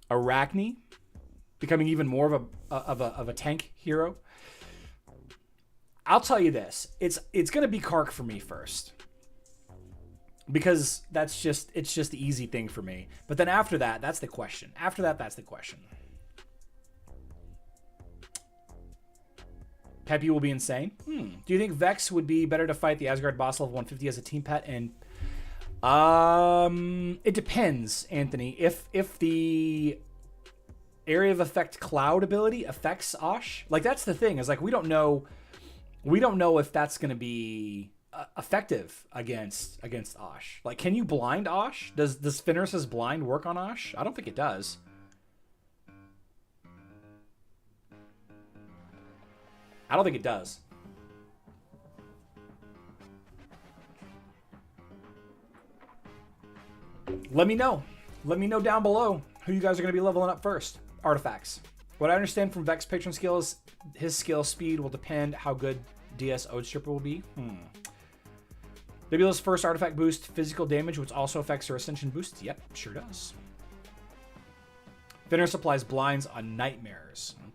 Speaker 1: Arachne, becoming even more of a tank hero. I'll tell you this: it's going to be Kark for me first, because it's just the easy thing for me. But then after that, that's the question. After that, that's the question. Peppy will be insane. Do you think Vex would be better to fight the Asgard boss level 150 as a team pet? And it depends, Anthony. If the area of effect cloud ability affects Osh, like that's the thing. Is like we don't know if that's going to be effective against Osh. Like, can you blind Osh? Does Fenris's blind work on Osh? I don't think it does. I don't think it does. Let me know. Let me know down below who you guys are going to be leveling up first. Artifacts. What I understand from Vex patron skills, his skill speed will depend how good DS Ode Stripper will be. Nebula's first artifact boost physical damage, which also affects her ascension boost. Yep, sure does. Fenris applies blinds on nightmares. Okay.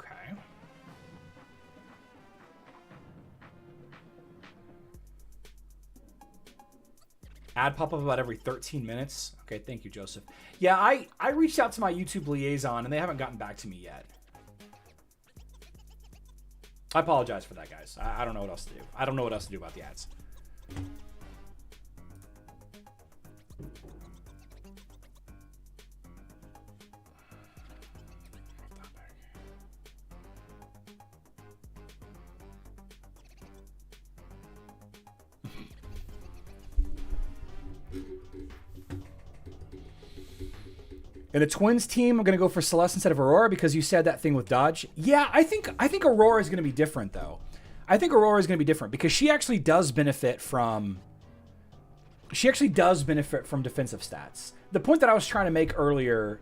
Speaker 1: Ad pop up about every 13 minutes. Okay, thank you, Joseph. Yeah, I reached out to my YouTube liaison, and they haven't gotten back to me yet. I apologize for that, guys. I don't know what else to do. I don't know what else to do about the ads. In a Twins team, I'm going to go for Celeste instead of Aurora because you said that thing with dodge. Yeah, I think Aurora is going to be different, though. I think Aurora is going to be different because she actually does benefit from... defensive stats. The point that I was trying to make earlier,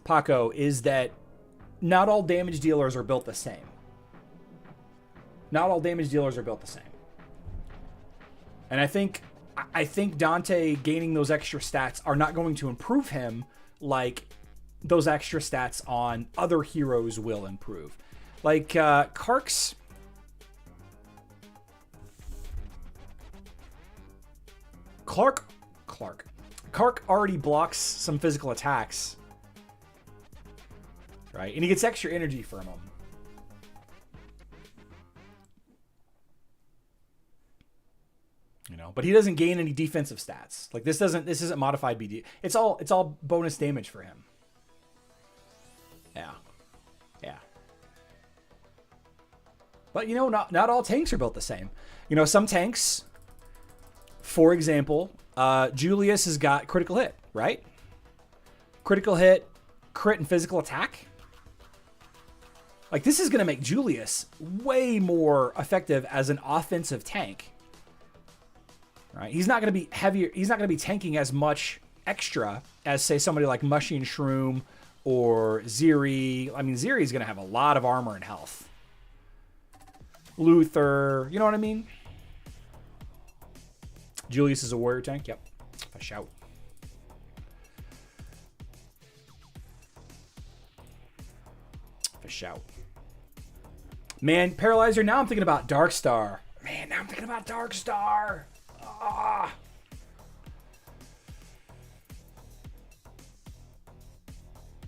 Speaker 1: Paco, is that not all damage dealers are built the same. Not all damage dealers are built the same. And I think Dante gaining those extra stats are not going to improve him like those extra stats on other heroes will improve. Like Kark's... Kark already blocks some physical attacks. Right? And he gets extra energy from them. You know, but he doesn't gain any defensive stats. Like this isn't modified BD. It's all bonus damage for him. Yeah. Yeah. But you know, not all tanks are built the same. You know, some tanks, for example, Julius has got critical hit, right? Critical hit, crit, and physical attack. Like this is going to make Julius way more effective as an offensive tank. Right? He's not going to be heavier. He's not going to be tanking as much extra as, say, somebody like Mushy and Shroom or Ziri. I mean, Ziri's going to have a lot of armor and health. Luther, you know what I mean? Julius is a warrior tank. Yep. A shout. A shout. Man, Paralyzer, now I'm thinking about Darkstar. Man, now I'm thinking about Darkstar. Ah.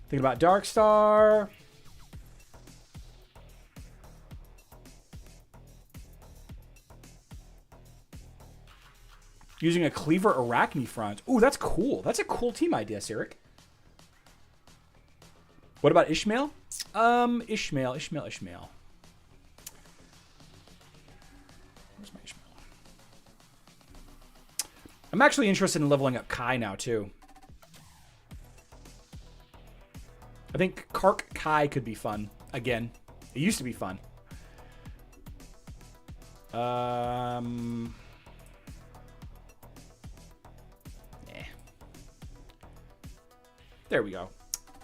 Speaker 1: Thinking about Darkstar. Using a Cleaver Arachne front. Ooh, that's cool. That's a cool team idea, Sirik. What about Ishmael? Ishmael. Where's my Ishmael? I'm actually interested in leveling up Kai now, too. I think Kark Kai could be fun. Again, it used to be fun. There we go.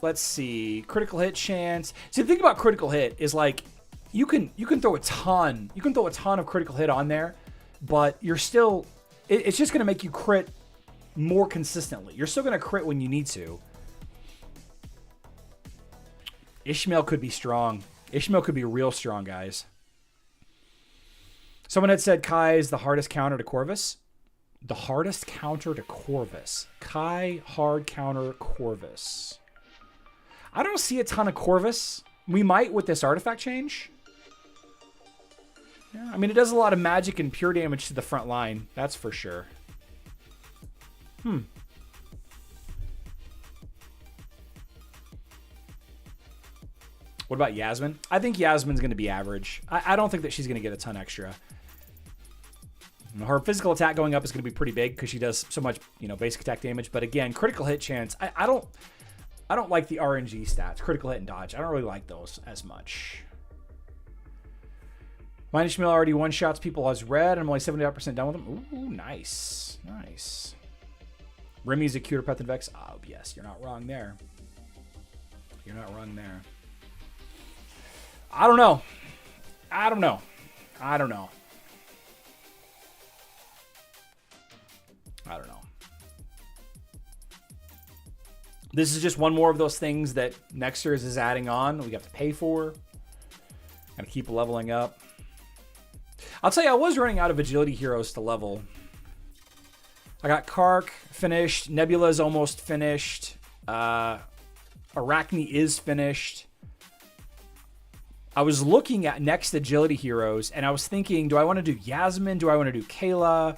Speaker 1: Let's see. Critical hit chance. See, the thing about critical hit is like you can throw a ton. You can throw a ton of critical hit on there, but you're still. It's just going to make you crit more consistently. You're still going to crit when you need to. Ishmael could be strong. Ishmael could be real strong, guys. Someone had said Kai is the hardest counter to Corvus. The hardest counter to Corvus. Kai, hard counter Corvus. I don't see a ton of Corvus. We might with this artifact change. Yeah, I mean, it does a lot of magic and pure damage to the front line. That's for sure. What about Yasmin? I think Yasmin's going to be average. I don't think that she's going to get a ton extra. Her physical attack going up is going to be pretty big because she does so much, basic attack damage. But again, critical hit chance. I don't like the RNG stats, critical hit and dodge. I don't really like those as much. Mine Ishmael already one-shots people as red. I'm only 75% done with them. Ooh, nice. Nice. Remy's a cuter pet than Vex. Oh, yes. You're not wrong there. You're not wrong there. I don't know. This is just one more of those things that Nexters is adding on. We have to pay for. Gotta keep leveling up. I'll tell you, I was running out of agility heroes to level. I got Kark finished. Nebula's almost finished. Arachne is finished. I was looking at next agility heroes, and I was thinking, do I want to do Yasmin? Do I want to do Kayla?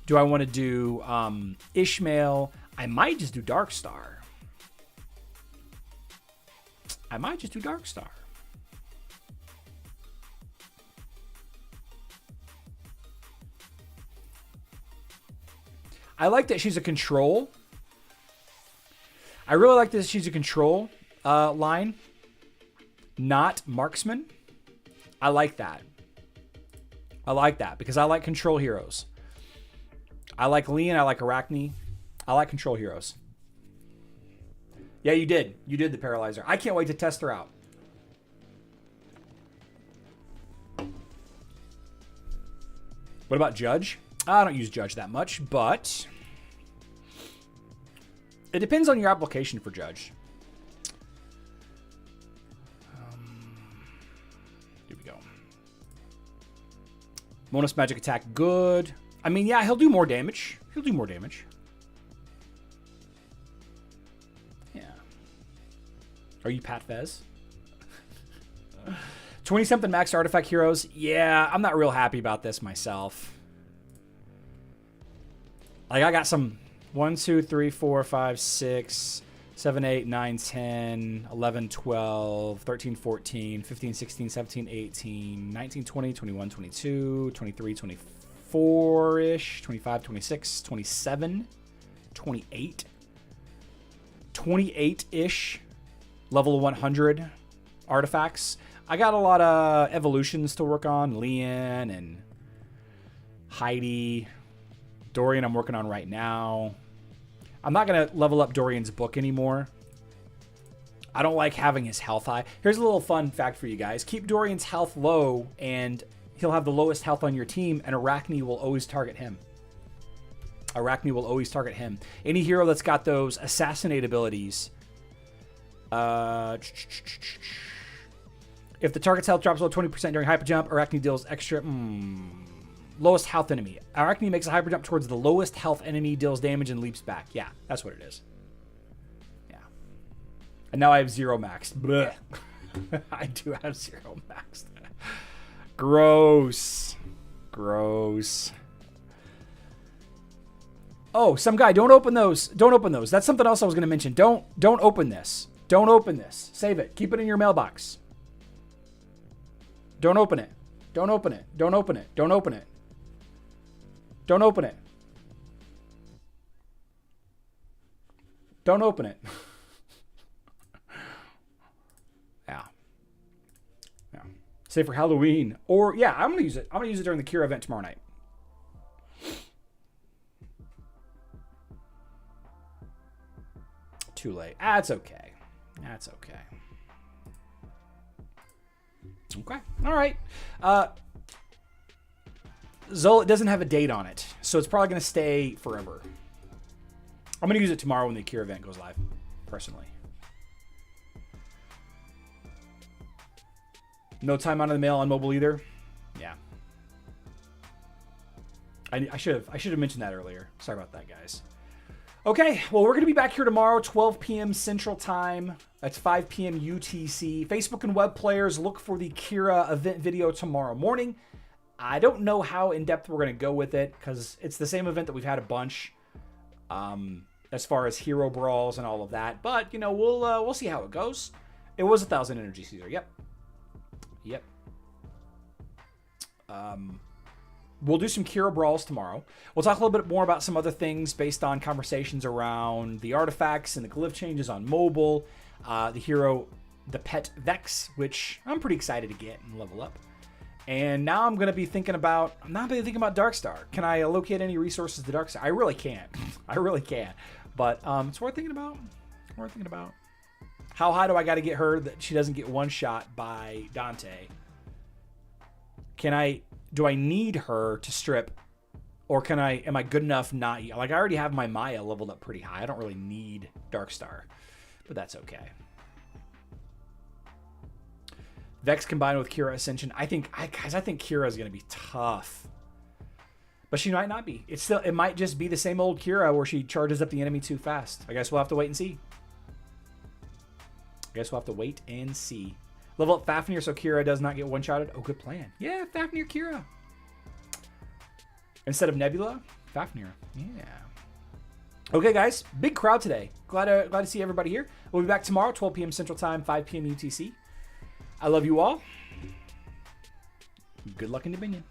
Speaker 1: Do I want to do Ishmael? I might just do Darkstar. I like that she's a control. I really like that she's a control line, not marksman. I like that. Because I like control heroes. I like Leon. I like Arachne. I like control heroes. Yeah, you did. You did the Paralyzer. I can't wait to test her out. What about Judge? I don't use Judge that much, but it depends on your application for Judge. Here we go. Bonus magic attack, good. I mean, yeah, he'll do more damage. Yeah. Are you Pat Fez? 20-something max artifact heroes. Yeah, I'm not real happy about this myself. Like, I got some 1, 2, 3, 4, 5, 6, 7, 8, 9, 10, 11, 12, 13, 14, 15, 16, 17, 18, 19, 20, 21, 22, 23, 24-ish, 25, 26, 27, 28, 28-ish level 100 artifacts. I got a lot of evolutions to work on. Leon and Heidi. Dorian I'm working on right now. I'm not going to level up Dorian's book anymore. I don't like having his health high. Here's a little fun fact for you guys. Keep Dorian's health low and he'll have the lowest health on your team, and Arachne will always target him. Any hero that's got those assassinate abilities. If the target's health drops below 20% during hyper jump, Arachne deals extra... lowest health enemy. Arachne makes a hyper jump towards the lowest health enemy, deals damage, and leaps back. Yeah, that's what it is. Yeah. And now I have 0 maxed. Blech. I do have 0 maxed. Gross. Oh, some guy, don't open those. That's something else I was going to mention. Don't open this. Don't open this. Save it. Keep it in your mailbox. Don't open it. Don't open it. Don't open it. Don't open it. Don't open it. Don't open it. Yeah. Yeah. Say for Halloween. Or, yeah, I'm going to use it. I'm going to use it during the Keira event tomorrow night. Too late. That's okay. That's okay. Okay. All right. Zola doesn't have a date on it, so it's probably going to stay forever. I'm going to use it tomorrow when the Keira event goes live, personally. No time out of the mail on mobile either. Yeah. I should have mentioned that earlier. Sorry about that, guys. Okay, well, we're going to be back here tomorrow, 12 p.m. Central Time. That's 5 p.m. UTC. Facebook and web players, look for the Keira event video tomorrow morning. I don't know how in-depth we're going to go with it because it's the same event that we've had a bunch as far as hero brawls and all of that. But, you know, we'll see how it goes. It was 1,000 energy Caesar. Yep. We'll do some Keira brawls tomorrow. We'll talk a little bit more about some other things based on conversations around the artifacts and the glyph changes on mobile. The pet Vex, which I'm pretty excited to get and level up. And now I'm not thinking about Darkstar. Can I allocate any resources to Darkstar? I really can't. I really can't. But it's worth thinking about. How high do I got to get her that she doesn't get one shot by Dante? Do I need her to strip, or am I good enough not? Like, I already have my Maya leveled up pretty high. I don't really need Darkstar, but that's okay. Vex combined with Keira Ascension. I think Keira is going to be tough, but she might not be. It might just be the same old Keira where she charges up the enemy too fast. I guess we'll have to wait and see. Level up Fafnir so Keira does not get one-shotted. Oh, good plan. Yeah, Fafnir Keira. Instead of Nebula, Fafnir. Yeah. Okay, guys. Big crowd today. Glad to see everybody here. We'll be back tomorrow, 12 p.m. Central Time, 5 p.m. UTC. I love you all. Good luck in Dominion.